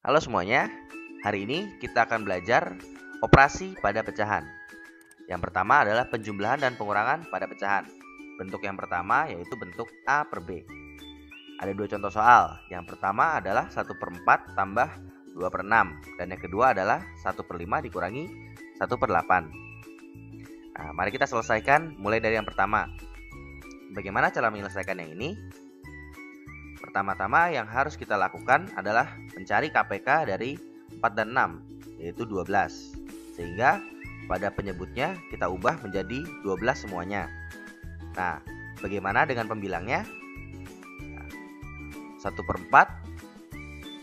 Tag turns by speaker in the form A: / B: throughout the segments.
A: Halo semuanya, hari ini kita akan belajar operasi pada pecahan. Yang pertama adalah penjumlahan dan pengurangan pada pecahan. Bentuk yang pertama yaitu bentuk A per B. Ada dua contoh soal. Yang pertama adalah 1/4 tambah 2/6. Dan yang kedua adalah 1/5 dikurangi 1/8. Nah, mari kita selesaikan mulai dari yang pertama. Bagaimana cara menyelesaikan yang ini? Pertama-tama yang harus kita lakukan adalah mencari KPK dari 4 dan 6, yaitu 12. Sehingga pada penyebutnya kita ubah menjadi 12 semuanya. Nah, bagaimana dengan pembilangnya? 1/4,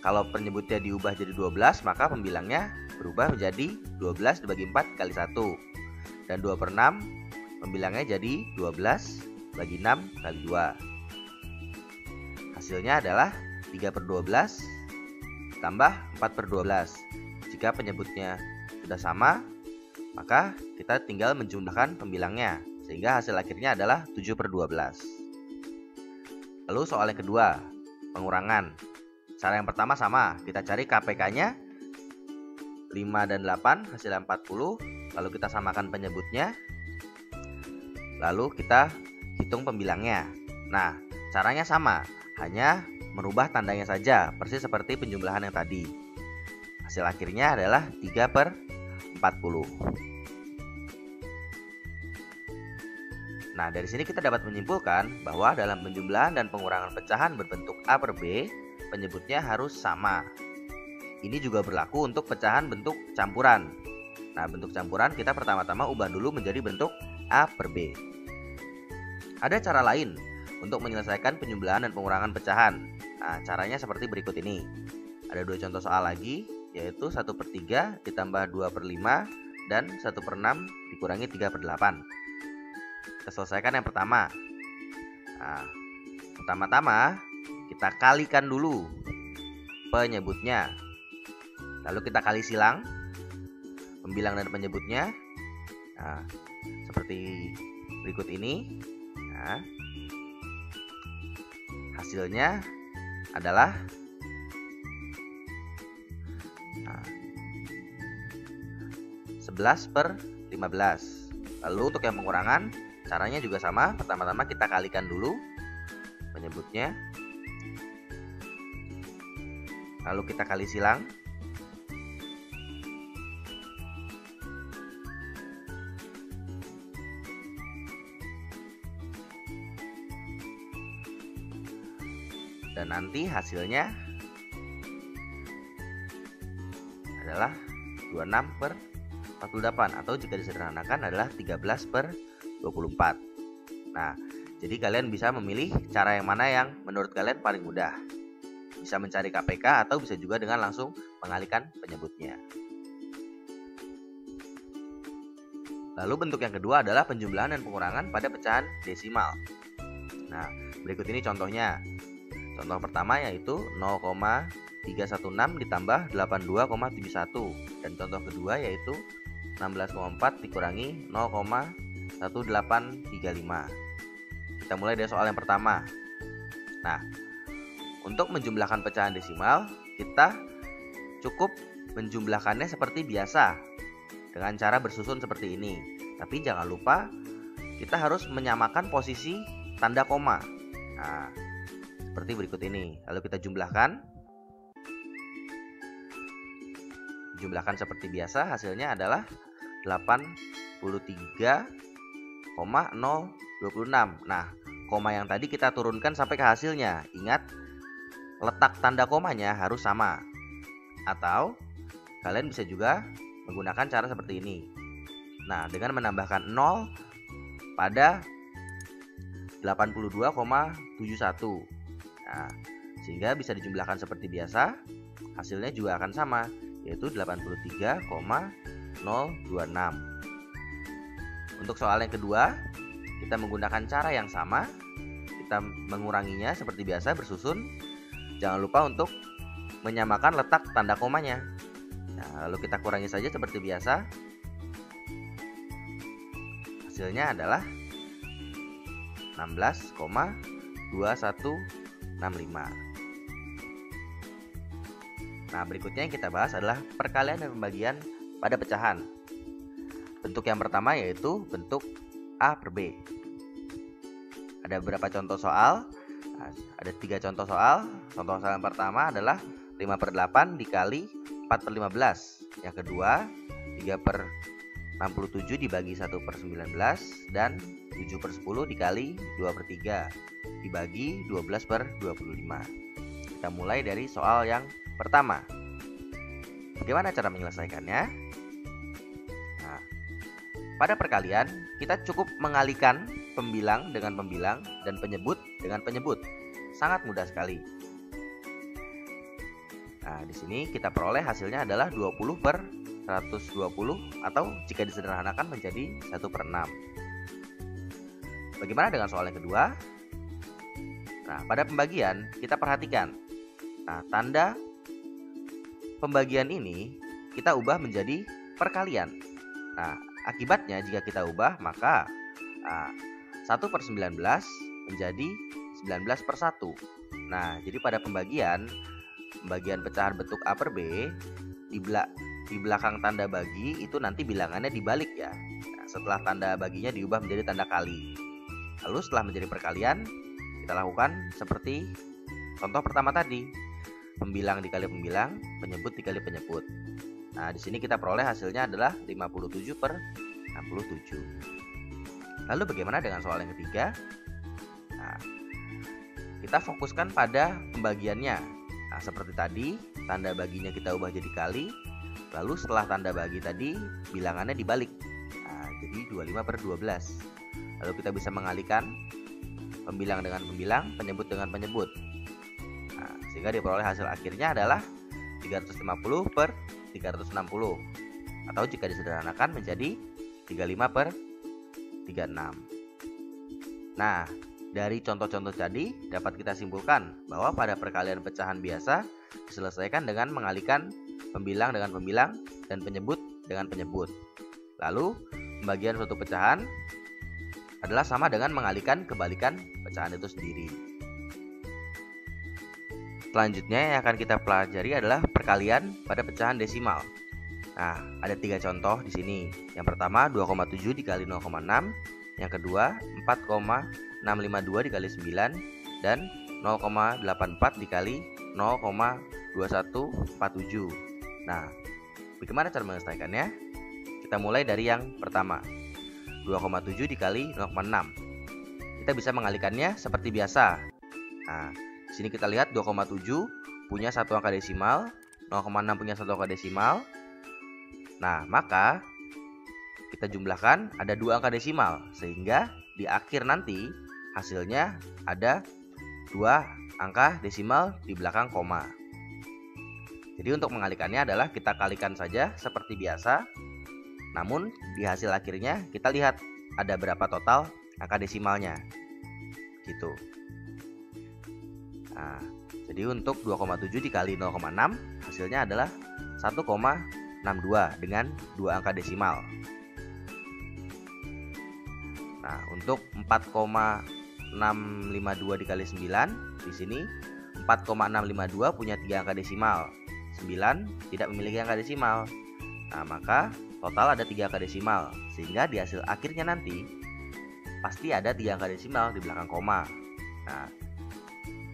A: kalau penyebutnya diubah jadi 12, maka pembilangnya berubah menjadi 12 dibagi 4 kali 1. Dan 2/6, pembilangnya jadi 12 bagi 6 kali 2. Hasilnya adalah 3/12 tambah 4/12. Jika penyebutnya sudah sama, maka kita tinggal menjumlahkan pembilangnya, sehingga hasil akhirnya adalah 7/12. Lalu soal yang kedua, pengurangan. Cara yang pertama sama, kita cari KPK-nya 5 dan 8, hasilnya 40. Lalu kita samakan penyebutnya, lalu kita hitung pembilangnya. Nah, caranya sama, hanya merubah tandanya saja, persis seperti penjumlahan yang tadi. Hasil akhirnya adalah 3/40. Nah, dari sini kita dapat menyimpulkan bahwa dalam penjumlahan dan pengurangan pecahan berbentuk A per B, penyebutnya harus sama. Ini juga berlaku untuk pecahan bentuk campuran. Nah, bentuk campuran kita pertama-tama ubah dulu menjadi bentuk A per B. Ada cara lain untuk menyelesaikan penjumlahan dan pengurangan pecahan. Nah, caranya seperti berikut ini. Ada dua contoh soal lagi, yaitu 1/3 ditambah 2/5 dan 1/6 dikurangi 3/8. Kita selesaikan yang pertama. Nah, pertama-tama kita kalikan dulu penyebutnya. Lalu kita kali silang pembilang dan penyebutnya. Nah, seperti berikut ini. Nah, hasilnya adalah 11/15. Lalu untuk yang pengurangan, caranya juga sama. Pertama-tama kita kalikan dulu penyebutnya, lalu kita kali silang. Dan nanti hasilnya adalah 26/48, atau jika disederhanakan adalah 13/24. Nah, jadi kalian bisa memilih cara yang mana yang menurut kalian paling mudah. Bisa mencari KPK atau bisa juga dengan langsung mengalihkan penyebutnya. Lalu bentuk yang kedua adalah penjumlahan dan pengurangan pada pecahan desimal. Nah, berikut ini contohnya. Contoh pertama yaitu 0,316 ditambah 82,71. Dan contoh kedua yaitu 16,4 dikurangi 0,1835. Kita mulai dari soal yang pertama. Nah, untuk menjumlahkan pecahan desimal, kita cukup menjumlahkannya seperti biasa dengan cara bersusun seperti ini. Tapi jangan lupa kita harus menyamakan posisi tanda koma. Nah, seperti berikut ini. Lalu kita jumlahkan. Jumlahkan seperti biasa, hasilnya adalah 83,026. Nah, koma yang tadi kita turunkan sampai ke hasilnya. Ingat, letak tanda komanya harus sama. Atau kalian bisa juga menggunakan cara seperti ini. Nah, dengan menambahkan 0 pada 82,71. Nah, sehingga bisa dijumlahkan seperti biasa, hasilnya juga akan sama, yaitu 83,026. Untuk soal yang kedua, kita menggunakan cara yang sama. Kita menguranginya seperti biasa bersusun. Jangan lupa untuk menyamakan letak tanda komanya. Nah, lalu kita kurangi saja seperti biasa. Hasilnya adalah 16,2165. Nah, berikutnya yang kita bahas adalah perkalian dan pembagian pada pecahan. Bentuk yang pertama yaitu bentuk A per B. Ada beberapa contoh soal. Nah, ada 3 contoh soal. Contoh soal yang pertama adalah 5 per 8 dikali 4 per 15. Yang kedua 3 per 67 dibagi 1 per 19. Dan 7 per 10 dikali 2 per 3 dibagi 12 per 25. Kita mulai dari soal yang pertama. Bagaimana cara menyelesaikannya? Nah, pada perkalian kita cukup mengalihkan pembilang dengan pembilang dan penyebut dengan penyebut. Sangat mudah sekali. Nah, di sini kita peroleh hasilnya adalah 20 per 120 atau jika disederhanakan menjadi 1 per 6. Bagaimana dengan soal yang kedua? Nah, pada pembagian kita perhatikan. Nah, tanda pembagian ini kita ubah menjadi perkalian. Nah, akibatnya jika kita ubah maka 1 per 19 menjadi 19 per 1. Nah, jadi pada pembagian pecahan bentuk A per B di belakang tanda bagi itu nanti bilangannya dibalik ya. Nah, setelah tanda baginya diubah menjadi tanda kali. Lalu setelah menjadi perkalian kita lakukan seperti contoh pertama tadi. Pembilang dikali pembilang, penyebut dikali penyebut. Nah, di sini kita peroleh hasilnya adalah 57 per 67. Lalu bagaimana dengan soal yang ketiga? Nah, kita fokuskan pada pembagiannya. Nah, seperti tadi, tanda baginya kita ubah jadi kali. Lalu setelah tanda bagi tadi, bilangannya dibalik. Nah, jadi 25 per 12. Lalu kita bisa mengalihkan pembilang dengan pembilang, penyebut dengan penyebut. Nah, sehingga diperoleh hasil akhirnya adalah 350 per 360. Atau jika disederhanakan menjadi 35 per 36. Nah, dari contoh-contoh tadi dapat kita simpulkan bahwa pada perkalian pecahan biasa diselesaikan dengan mengalihkan pembilang dengan pembilang dan penyebut dengan penyebut. Lalu, pembagian suatu pecahan adalah sama dengan mengalihkan kebalikan pecahan itu sendiri. Selanjutnya yang akan kita pelajari adalah perkalian pada pecahan desimal. Nah, ada 3 contoh di sini. Yang pertama 2,7 dikali 0,6, yang kedua 4,652 dikali 9 dan 0,84 dikali 0,2147. Nah, bagaimana cara menyelesaikannya? Kita mulai dari yang pertama. 2,7 dikali 0,6. Kita bisa mengalihkannya seperti biasa. Nah, di sini kita lihat 2,7 punya satu angka desimal, 0,6 punya satu angka desimal. Nah, maka kita jumlahkan ada 2 angka desimal sehingga di akhir nanti hasilnya ada 2 angka desimal di belakang koma. Jadi untuk mengalihkannya adalah kita kalikan saja seperti biasa. Namun di hasil akhirnya kita lihat ada berapa total angka desimalnya. Gitu. Nah, jadi untuk 2,7 dikali 0,6 hasilnya adalah 1,62 dengan 2 angka desimal. Nah, untuk 4,652 dikali 9 di sini 4,652 punya 3 angka desimal. 9 tidak memiliki angka desimal. Nah, maka total ada 3 angka desimal, sehingga di hasil akhirnya nanti pasti ada 3 angka desimal di belakang koma. Nah,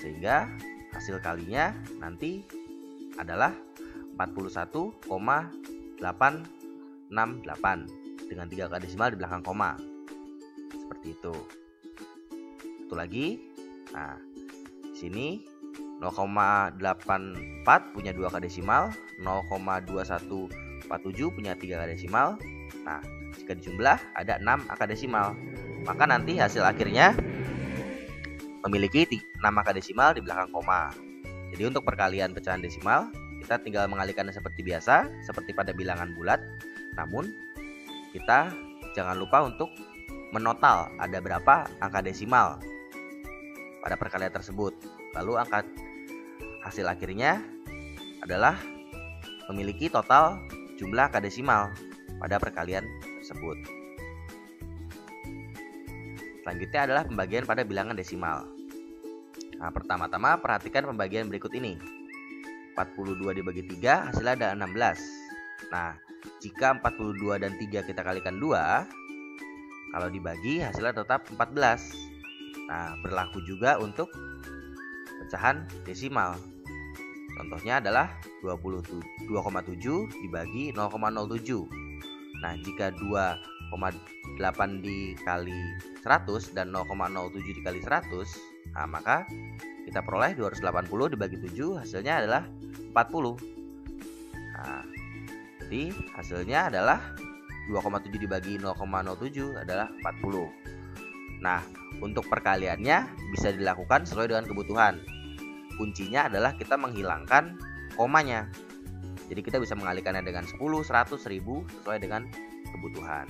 A: sehingga hasil kalinya nanti adalah 41,868 dengan 3 angka desimal di belakang koma. Seperti itu. Satu lagi. Nah, di sini 0,84 punya 2 angka desimal, 0,2147 punya 3 angka desimal. Nah, jika dijumlah ada 6 angka desimal. Maka nanti hasil akhirnya memiliki 6 angka desimal di belakang koma. Jadi untuk perkalian pecahan desimal, kita tinggal mengalihkannya seperti biasa, seperti pada bilangan bulat. Namun, kita jangan lupa untuk menotal ada berapa angka desimal pada perkalian tersebut. Lalu hasil akhirnya adalah memiliki total jumlah angka desimal pada perkalian tersebut. Selanjutnya adalah pembagian pada bilangan desimal. Nah, pertama-tama perhatikan pembagian berikut ini. 42 dibagi 3 hasilnya ada 16. Nah, jika 42 dan 3 kita kalikan 2, kalau dibagi hasilnya tetap 14. Nah, berlaku juga untuk pecahan desimal. Contohnya adalah 2,7 dibagi 0,07. Nah, jika 2,8 dikali 100 dan 0,07 dikali 100, nah maka kita peroleh 280 dibagi 7 hasilnya adalah 40. Nah, jadi hasilnya adalah 2,7 dibagi 0,07 adalah 40. Nah, untuk perkaliannya bisa dilakukan sesuai dengan kebutuhan. Kuncinya adalah kita menghilangkan komanya. Jadi kita bisa mengalihkannya dengan 10, 100, 1000 sesuai dengan kebutuhan.